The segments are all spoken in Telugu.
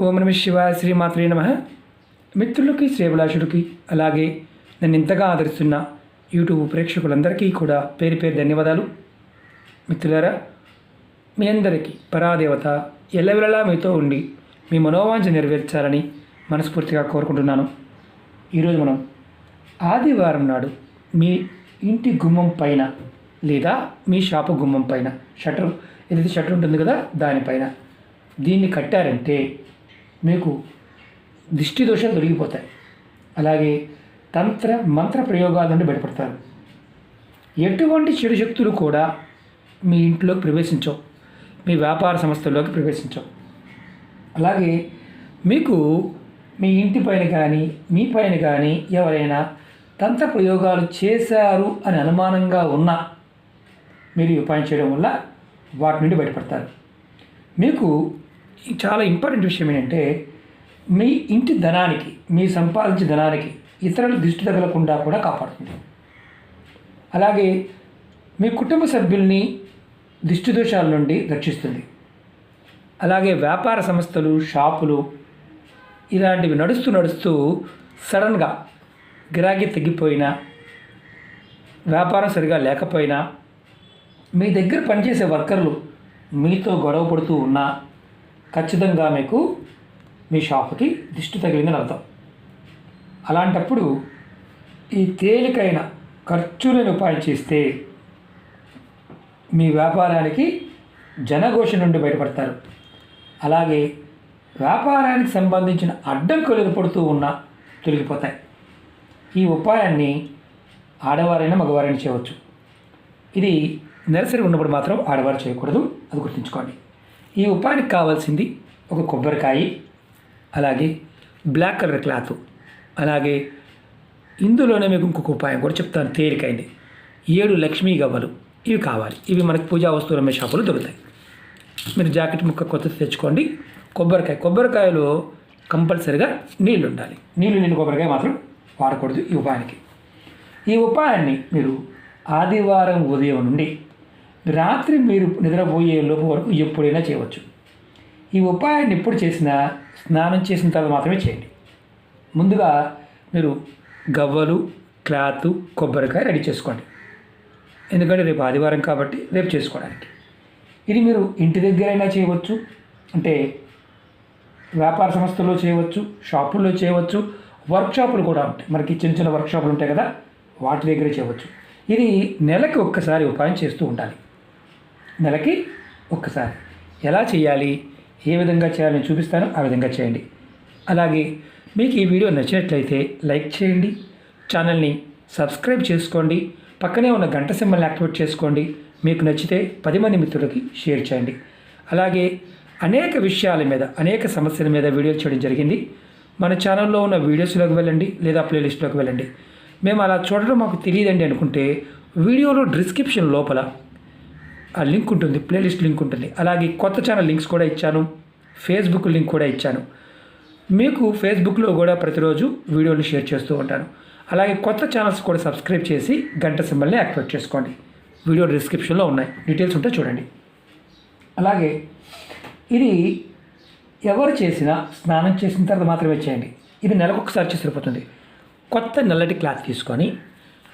ఓం నమ శివాయ, శ్రీమాత్రే నమః. మిత్రులకి, శ్రేభిలాషులకి, అలాగే నన్ను ఇంతగా ఆదరిస్తున్న యూట్యూబ్ ప్రేక్షకులందరికీ కూడా పేరు పేరు ధన్యవాదాలు. మిత్రులారా, మీ అందరికీ పరాదేవత ఎల్లవెల్లలా మీతో ఉండి మీ మనోవాంఛ నెరవేర్చాలని మనస్ఫూర్తిగా కోరుకుంటున్నాను. ఈరోజు మనం ఆదివారం నాడు మీ ఇంటి గుమ్మం పైన లేదా మీ షాపు గుమ్మం పైన ఏదైతే షట్టర్ ఉంటుంది కదా, దానిపైన దీన్ని కట్టారంటే మీకు దిష్టి దోషాలు తొలగిపోతాయి. అలాగే మంత్ర ప్రయోగాల నుండి బయటపడతారు. ఎటువంటి చెడు శక్తులు కూడా మీ ఇంట్లోకి ప్రవేశించవు, మీ వ్యాపార సంస్థల్లోకి ప్రవేశించవు. అలాగే మీకు మీ ఇంటి పైన కానీ మీ పైన కానీ ఎవరైనా తంత్ర ప్రయోగాలు చేశారు అని అనుమానంగా ఉన్నా మీరు ఈ ఉపాయం చేయడం వల్ల వాటి నుండి బయటపడతారు. మీకు చాలా ఇంపార్టెంట్ విషయం ఏంటంటే, మీ ఇంటి ధనానికి, మీ సంపాదించే ధనానికి ఇతరుల దృష్టి తగలకుండా కూడా కాపాడుతుంది. అలాగే మీ కుటుంబ సభ్యుల్ని దిష్టి దోషాల నుండి రక్షిస్తుంది. అలాగే వ్యాపార సంస్థలు, షాపులు ఇలాంటివి నడుస్తూ సడన్గా గిరాకీ తగ్గిపోయినా, వ్యాపారం సరిగా లేకపోయినా, మీ దగ్గర పనిచేసే వర్కర్లు మీతో గొడవ పడుతూ ఉన్నా ఖచ్చితంగా మీకు మీ షాపుకి దిష్టి తగిలిందని అర్థం. అలాంటప్పుడు ఈ తేలికైన ఖర్చు లేని ఉపాయం చేస్తే మీ వ్యాపారానికి జనఘోష నుండి బయటపడతారు. అలాగే వ్యాపారానికి సంబంధించిన అడ్డంకులు ఏర్పడుతూ ఉన్నా తొలగిపోతాయి. ఈ ఉపాయాన్ని ఆడవారైనా మగవారైనా చేయవచ్చు. ఇది నెలసరి ఉన్నప్పుడు మాత్రం ఆడవారు చేయకూడదు, అది గుర్తుంచుకోండి. ఈ ఉపాయానికి కావాల్సింది ఒక కొబ్బరికాయ, అలాగే బ్లాక్ కలర్ క్లాత్, అలాగే ఇందులోనే మీకు ఇంకొక ఉపాయం కూడా చెప్తాను, తేలికైంది. 7 లక్ష్మీ గవ్వలు ఇవి కావాలి. ఇవి మనకి పూజా వస్తువులు అమ్మే షాపులు దొరుకుతాయి. మీరు జాకెట్ ముక్క కొత్తది తెచ్చుకోండి. కొబ్బరికాయలో కంపల్సరిగా నీళ్ళు ఉండాలి. నీళ్ళు లేని కొబ్బరికాయ మాత్రం వాడకూడదు ఈ ఉపాయానికి. ఈ ఉపాయాన్ని మీరు ఆదివారం ఉదయం నుండి రాత్రి మీరు నిద్రపోయే లోపు వరకు ఎప్పుడైనా చేయవచ్చు. ఈ ఉపాయాన్ని ఎప్పుడు చేసినా స్నానం చేసిన తర్వాత మాత్రమే చేయండి. ముందుగా మీరు గవ్వలు, క్లాత్, కొబ్బరికాయ రెడీ చేసుకోండి. ఎందుకంటే రేపు ఆదివారం కాబట్టి రేపు చేసుకోవడానికి. ఇది మీరు ఇంటి దగ్గరైనా చేయవచ్చు, అంటే వ్యాపార సంస్థల్లో చేయవచ్చు, షాపుల్లో చేయవచ్చు, వర్క్షాపులు కూడా ఉంటాయి. మనకి చిన్న వర్క్షాపులు ఉంటాయి కదా, వాటి దగ్గర చేయవచ్చు. ఇది నెలకి ఒక్కసారి ఉపాయం చేస్తూ ఉండాలి. నెలకి ఒక్కసారి. ఎలా చేయాలి, ఏ విధంగా చేయాలని చూపిస్తాను, ఆ విధంగా చేయండి. అలాగే మీకు ఈ వీడియో నచ్చినట్లయితే లైక్ చేయండి, ఛానల్ని సబ్స్క్రైబ్ చేసుకోండి, పక్కనే ఉన్న గంట సింబల్ని యాక్టివేట్ చేసుకోండి. మీకు నచ్చితే 10 మంది మిత్రులకి షేర్ చేయండి. అలాగే అనేక విషయాల మీద, అనేక సమస్యల మీద వీడియోలు చేయడం జరిగింది. మన ఛానల్లో ఉన్న వీడియోస్లోకి వెళ్ళండి, లేదా ప్లేలిస్ట్లోకి వెళ్ళండి. మేము అలా చూడడం మాకు తెలియదండి అనుకుంటే వీడియోలో డిస్క్రిప్షన్ లోపల ఆ లింక్ ఉంటుంది, ప్లేలిస్ట్ లింక్ ఉంటుంది. అలాగే కొత్త ఛానల్ లింక్స్ కూడా ఇచ్చాను, ఫేస్బుక్ లింక్ కూడా ఇచ్చాను. మీకు ఫేస్బుక్లో కూడా ప్రతిరోజు వీడియోలు షేర్ చేస్తూ ఉంటాను. అలాగే కొత్త ఛానల్స్ కూడా సబ్స్క్రైబ్ చేసి గంట సింబల్ని యాక్టివేట్ చేసుకోండి. వీడియో డిస్క్రిప్షన్లో ఉన్నాయి, డీటెయిల్స్ ఉంటే చూడండి. అలాగే ఇది ఎవరు చేసినా స్నానం చేసిన తర్వాత మాత్రమే చేయండి. ఇది నెలకొకసారి చేసి సరిపోతుంది. కొత్త నల్లటి క్లాత్ తీసుకొని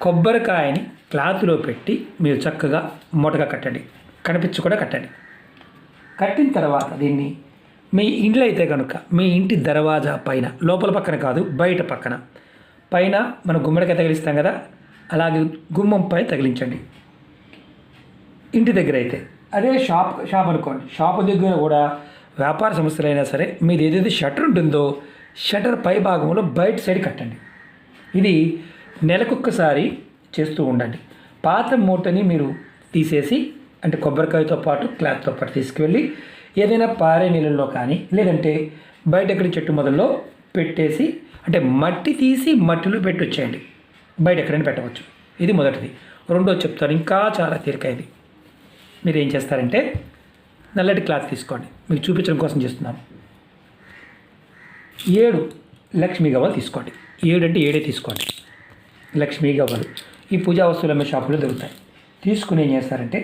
కొబ్బరికాయని క్లాత్లో పెట్టి మీరు చక్కగా మూటగా కట్టండి, కనిపించకుండా కట్టండి. కట్టిన తర్వాత దీన్ని మీ ఇంట్లో అయితే కనుక మీ ఇంటి దర్వాజా పైన, లోపల పక్కన కాదు బయట పైన మనం గుమ్మడికాయ తగిలిస్తాం కదా, అలాగే గుమ్మం పై తగిలించండి. ఇంటి దగ్గర అయితే అదే షాప్ అనుకోండి, షాపు దగ్గర కూడా వ్యాపార సంస్థలైనా సరే మీది ఏదైతే షట్టర్ ఉంటుందో షట్టర్ పై భాగంలో బయట సైడ్ కట్టండి. ఇది నెలకొక్కసారి చేస్తూ ఉండండి. పాత మూటని మీరు తీసేసి, అంటే కొబ్బరికాయతో పాటు క్లాత్తో పాటు తీసుకువెళ్ళి ఏదైనా పారే నీళ్ళల్లో కానీ, లేదంటే బయట ఎక్కడి చెట్టు మొదల్లో పెట్టేసి, అంటే మట్టి తీసి మట్టిలో పెట్టి వచ్చేయండి. బయట ఎక్కడైనా పెట్టవచ్చు. ఇది మొదటిది. రెండోది చెప్తాను, ఇంకా చాలా తేలికైంది. మీరు ఏం చేస్తారంటే నల్లటి క్లాత్ తీసుకోండి, మీకు చూపించడం కోసం చేస్తున్నాను. 7 లక్ష్మీ గవ్వలు తీసుకోండి. 7 అంటే 7 తీసుకోండి లక్ష్మీ గవ్వలు. ఈ పూజా వస్తువులు అమ్మే షాపులో దొరుకుతాయి. తీసుకుని ఏం చేస్తారంటే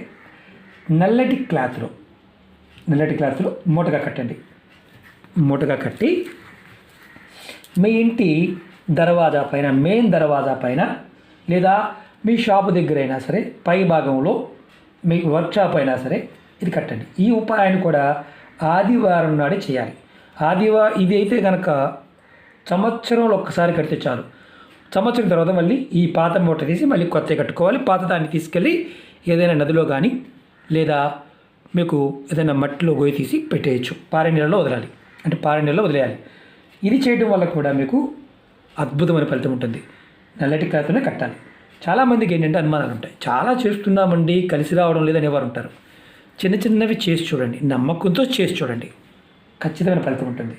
నల్లటి క్లాత్లో మూటగా కట్టండి. మూటగా కట్టి మీ ఇంటి దర్వాజా పైన, మెయిన్ దర్వాజా పైన, లేదా మీ షాపు దగ్గర అయినా సరే పై భాగంలో మీ వర్క్షాప్ అయినా సరే ఇది కట్టండి. ఈ ఉపాయాన్ని కూడా ఆదివారం నాడే చేయాలి. ఇది అయితే కనుక సంవత్సరంలో ఒక్కసారి కడితే చాలు. సంవత్సరం తర్వాత మళ్ళీ ఈ పాత మూట తీసి మళ్ళీ కొత్తగా కట్టుకోవాలి. పాత దాన్ని తీసుకెళ్ళి ఏదైనా నదిలో కానీ లేదా మీకు ఏదైనా మట్టిలో గోయి తీసి పెట్టేయచ్చు. పారే నీళ్ళలో వదలాలి, అంటే పారే నీళ్ళలో వదిలేయాలి. ఇది చేయడం వల్ల కూడా మీకు అద్భుతమైన ఫలితం ఉంటుంది. నల్లటి క్లాత్తోనే కట్టాలి. చాలామందికి ఏంటంటే అనుమానాలు ఉంటాయి. చాలా చేస్తున్నామండి, కలిసి రావడం లేదని ఎవరు ఉంటారు. చిన్న చిన్నవి చేసి చూడండి, నమ్మకంతో చేసి చూడండి, ఖచ్చితమైన ఫలితం ఉంటుంది.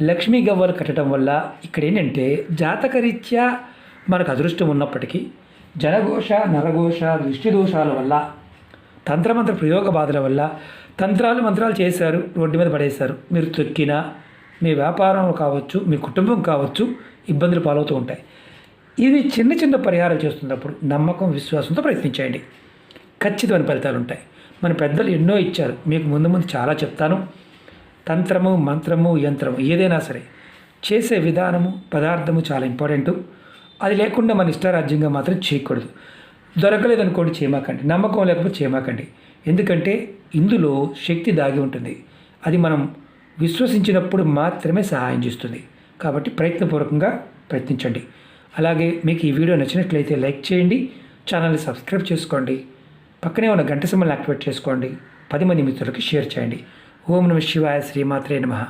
లక్ష్మీ గవ్వలు కట్టడం వల్ల ఇక్కడ ఏంటంటే జాతకరీత్యా మనకు అదృష్టం ఉన్నప్పటికీ జనఘోష, నరఘోష, దృష్టి దోషాల వల్ల, తంత్రమంత్ర ప్రయోగ బాధల వల్ల మంత్రాలు చేశారు, రోడ్డు మీద పడేశారు. మీరు తొక్కినా మీ వ్యాపారం కావచ్చు, మీ కుటుంబం కావచ్చు, ఇబ్బందులు పాలవుతూ ఉంటాయి. ఇవి చిన్న చిన్న పరిహారాలు చేస్తున్నప్పుడు నమ్మకం, విశ్వాసంతో ప్రయత్నించండి, ఖచ్చితమైన ఫలితాలు ఉంటాయి. మన పెద్దలు ఎన్నో ఇచ్చారు, మీకు ముందు చాలా చెప్తాను. తంత్రము, మంత్రము, యంత్రము ఏదైనా సరే చేసే విధానము, పదార్థము చాలా ఇంపార్టెంటు. అది లేకుండా మన ఇష్టారాజ్యంగా మాత్రం చేయకూడదు. దొరకలేదనుకోండి చేయమాకండి, నమ్మకం లేకపోతే చేయమాకండి. ఎందుకంటే ఇందులో శక్తి దాగి ఉంటుంది. అది మనం విశ్వసించినప్పుడు మాత్రమే సహాయం చేస్తుంది. కాబట్టి ప్రయత్నపూర్వకంగా ప్రయత్నించండి. అలాగే మీకు ఈ వీడియో నచ్చినట్లయితే లైక్ చేయండి, ఛానల్ని సబ్స్క్రైబ్ చేసుకోండి, పక్కనే ఉన్న గంట సింబల్ని యాక్టివేట్ చేసుకోండి, 10 మంది మిత్రులకి షేర్ చేయండి. ఓం నమః శివాయ, శ్రీమాత్రే నమః.